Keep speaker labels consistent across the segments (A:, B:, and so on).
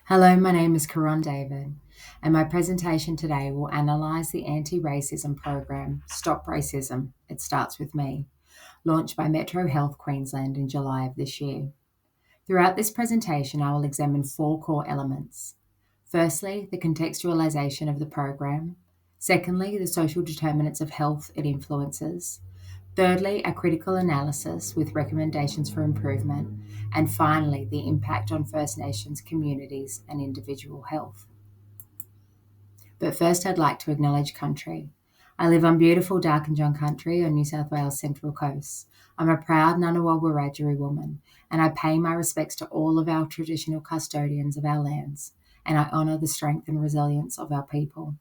A: Hello, my name is Karon David, and my presentation today will analyse the anti-racism program Stop Racism, It Starts With Me, launched by Metro Health Queensland in July of this year. Throughout this presentation, I will examine four core elements. Firstly, the contextualisation of the program. Secondly, the social determinants of health it influences. Thirdly, a critical analysis with recommendations for improvement. And finally, the impact on First Nations communities and individual health. But first, I'd like to acknowledge country. I live on beautiful Darkinjung country on New South Wales Central Coast. I'm a proud Ngunnawal Wiradjuri woman, and I pay my respects to all of our traditional custodians of our lands, and I honour the strength and resilience of our people.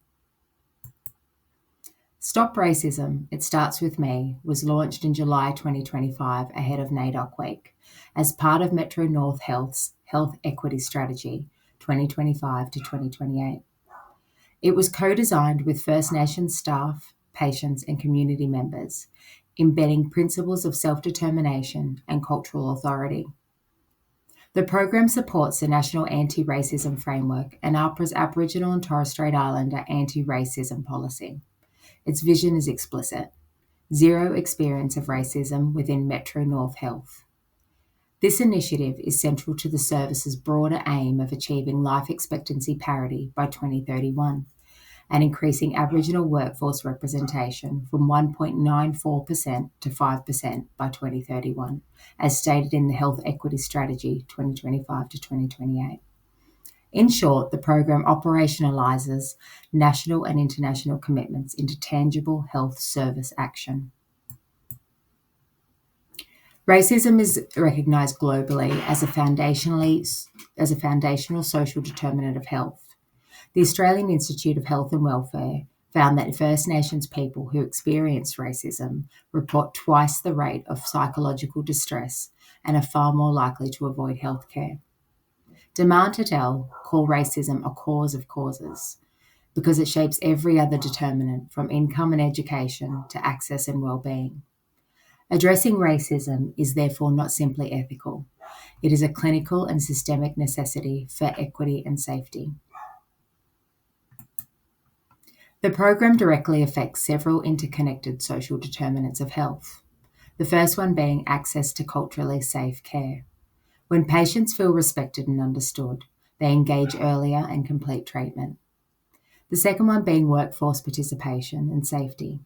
A: Stop Racism, It Starts With Me was launched in July 2025 ahead of NAIDOC Week as part of Metro North Health's Health Equity Strategy 2025 to 2028. It was co-designed with First Nations staff, patients and community members, embedding principles of self-determination and cultural authority. The program supports the National Anti-Racism Framework and AHPRA's Aboriginal and Torres Strait Islander anti-racism policy. Its vision is explicit: zero experience of racism within Metro North Health. This initiative is central to the service's broader aim of achieving life expectancy parity by 2031 and increasing Aboriginal workforce representation from 1.94% to 5% by 2031, as stated in the Health Equity Strategy 2025 to 2028. In short, the program operationalises national and international commitments into tangible health service action. Racism is recognised globally as a foundational social determinant of health. The Australian Institute of Health and Welfare found that First Nations people who experience racism report twice the rate of psychological distress and are far more likely to avoid healthcare. Demand Patel call racism a cause of causes because it shapes every other determinant from income and education to access and well-being. Addressing racism is therefore not simply ethical. It is a clinical and systemic necessity for equity and safety. The program directly affects several interconnected social determinants of health, the first one being access to culturally safe care. When patients feel respected and understood, they engage earlier and complete treatment. The second one being workforce participation and safety.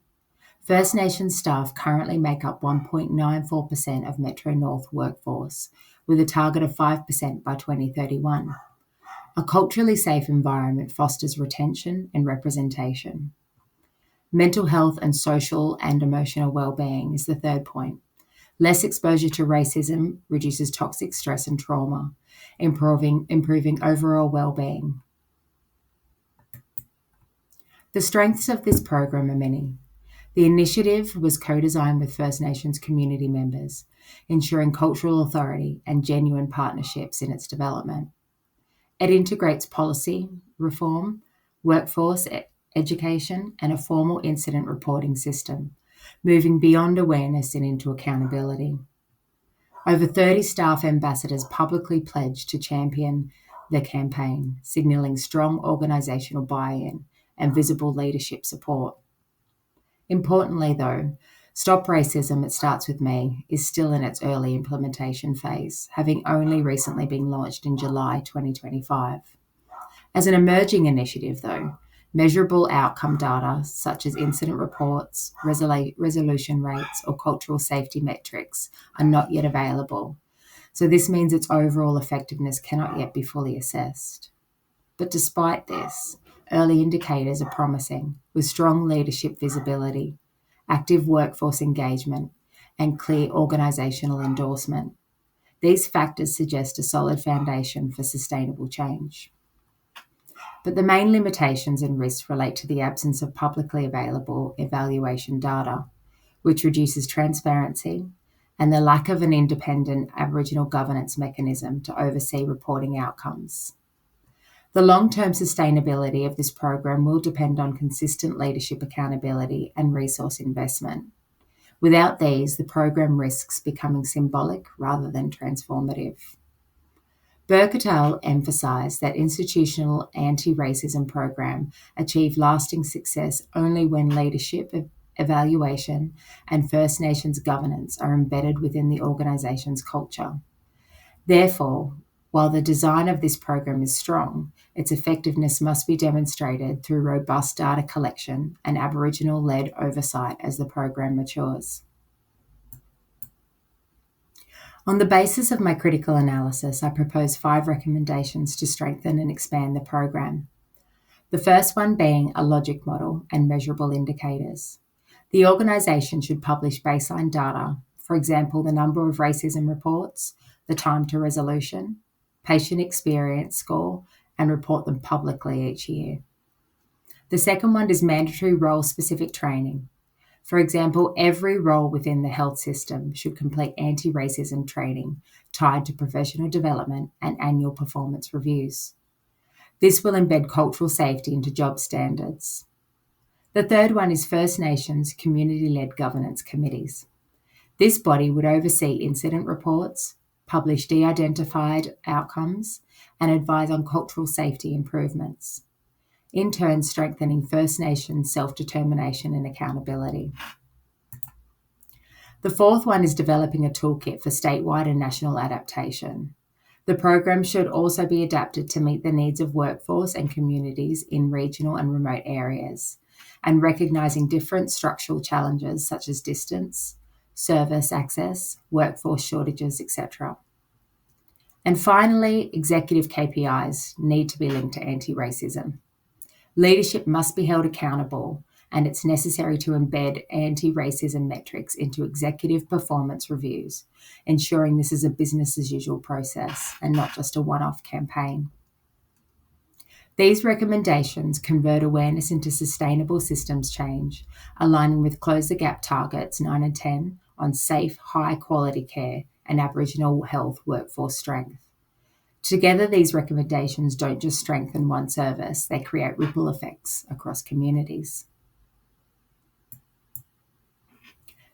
A: First Nations staff currently make up 1.94% of Metro North workforce, with a target of 5% by 2031. A culturally safe environment fosters retention and representation. Mental health and social and emotional well-being is the third point. Less exposure to racism reduces toxic stress and trauma, improving overall well-being. The strengths of this program are many. The initiative was co-designed with First Nations community members, ensuring cultural authority and genuine partnerships in its development. It integrates policy, reform, workforce education, and a formal incident reporting system, moving beyond awareness and into accountability. Over 30 staff ambassadors publicly pledged to champion the campaign, signalling strong organisational buy-in and visible leadership support. Importantly, though, Stop Racism, It Starts With Me is still in its early implementation phase, having only recently been launched in July 2025. As an emerging initiative, though, measurable outcome data such as incident reports, resolution rates, or cultural safety metrics are not yet available. So this means its overall effectiveness cannot yet be fully assessed. But despite this, early indicators are promising, with strong leadership visibility, active workforce engagement, and clear organisational endorsement. These factors suggest a solid foundation for sustainable change. But the main limitations and risks relate to the absence of publicly available evaluation data, which reduces transparency, and the lack of an independent Aboriginal governance mechanism to oversee reporting outcomes. The long-term sustainability of this program will depend on consistent leadership accountability and resource investment. Without these, the program risks becoming symbolic rather than transformative. Burke et al. Emphasised that institutional anti-racism program achieve lasting success only when leadership, evaluation, and First Nations governance are embedded within the organisation's culture. Therefore, while the design of this program is strong, its effectiveness must be demonstrated through robust data collection and Aboriginal-led oversight as the program matures. On the basis of my critical analysis, I propose 5 recommendations to strengthen and expand the program. The first one being a logic model and measurable indicators. The organisation should publish baseline data, for example, the number of racism reports, the time to resolution, patient experience score, and report them publicly each year. The second one is mandatory role-specific training. For example, every role within the health system should complete anti-racism training tied to professional development and annual performance reviews. This will embed cultural safety into job standards. The third one is First Nations community-led governance committees. This body would oversee incident reports, publish de-identified outcomes, and advise on cultural safety improvements, in turn strengthening First Nations self-determination and accountability. The fourth one is developing a toolkit for statewide and national adaptation. The program should also be adapted to meet the needs of workforce and communities in regional and remote areas, and recognising different structural challenges such as distance, service access, workforce shortages, etc. And finally, executive KPIs need to be linked to anti-racism. Leadership must be held accountable, and it's necessary to embed anti-racism metrics into executive performance reviews, ensuring this is a business-as-usual process and not just a one-off campaign. These recommendations convert awareness into sustainable systems change, aligning with Close the Gap targets 9 and 10 on safe, high-quality care and Aboriginal health workforce strength. Together, these recommendations don't just strengthen one service, they create ripple effects across communities.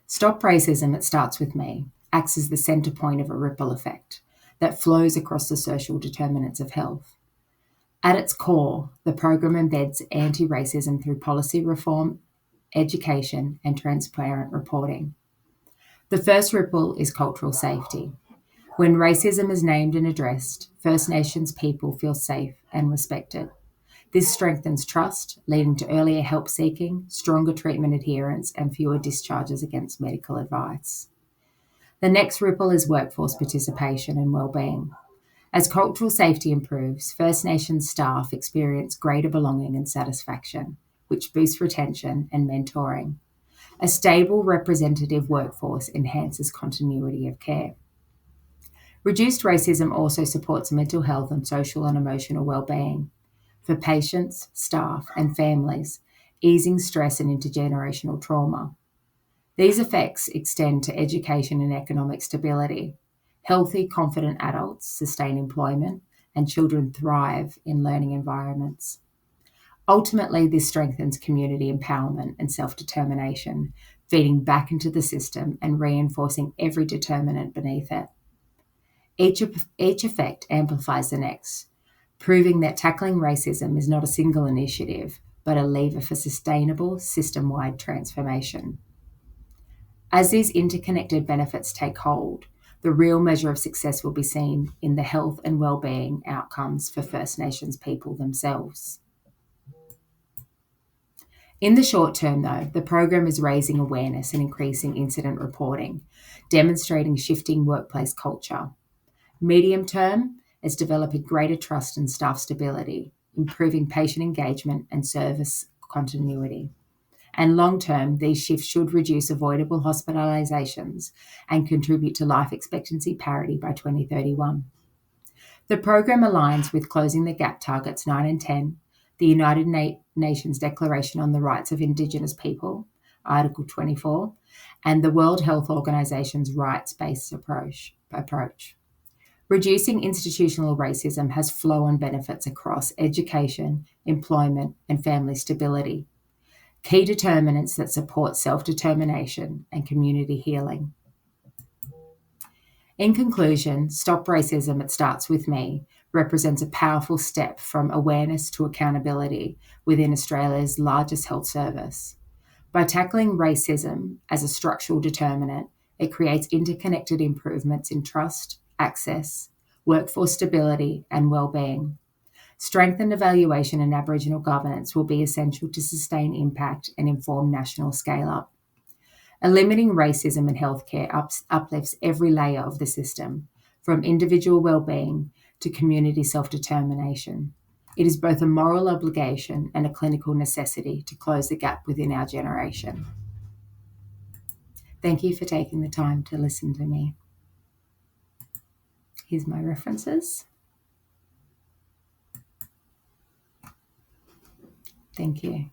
A: Stop Racism, It Starts With Me acts as the centre point of a ripple effect that flows across the social determinants of health. At its core, the program embeds anti-racism through policy reform, education, and transparent reporting. The first ripple is cultural safety. When racism is named and addressed, First Nations people feel safe and respected. This strengthens trust, leading to earlier help seeking, stronger treatment adherence, and fewer discharges against medical advice. The next ripple is workforce participation and well-being. As cultural safety improves, First Nations staff experience greater belonging and satisfaction, which boosts retention and mentoring. A stable, representative workforce enhances continuity of care. Reduced racism also supports mental health and social and emotional well-being for patients, staff, and families, easing stress and intergenerational trauma. These effects extend to education and economic stability. Healthy, confident adults sustain employment, and children thrive in learning environments. Ultimately, this strengthens community empowerment and self-determination, feeding back into the system and reinforcing every determinant beneath it. Each effect amplifies the next, proving that tackling racism is not a single initiative, but a lever for sustainable, system-wide transformation. As these interconnected benefits take hold, the real measure of success will be seen in the health and well-being outcomes for First Nations people themselves. In the short term, though, the program is raising awareness and increasing incident reporting, demonstrating shifting workplace culture. Medium term is developing greater trust and staff stability, improving patient engagement and service continuity. And long term, these shifts should reduce avoidable hospitalizations and contribute to life expectancy parity by 2031. The program aligns with Closing the Gap targets 9 and 10, the United Nations Declaration on the Rights of Indigenous People, Article 24, and the World Health Organization's rights-based approach. Reducing institutional racism has flow-on benefits across education, employment, and family stability, key determinants that support self-determination and community healing. In conclusion, Stop Racism, It Starts With Me represents a powerful step from awareness to accountability within Australia's largest health service. By tackling racism as a structural determinant, it creates interconnected improvements in trust, access, workforce stability, and well-being. Strengthened evaluation and Aboriginal governance will be essential to sustain impact and inform national scale-up. Eliminating racism in healthcare uplifts every layer of the system, from individual well-being to community self-determination. It is both a moral obligation and a clinical necessity to close the gap within our generation. Thank you for taking the time to listen to me. Here's my references. Thank you.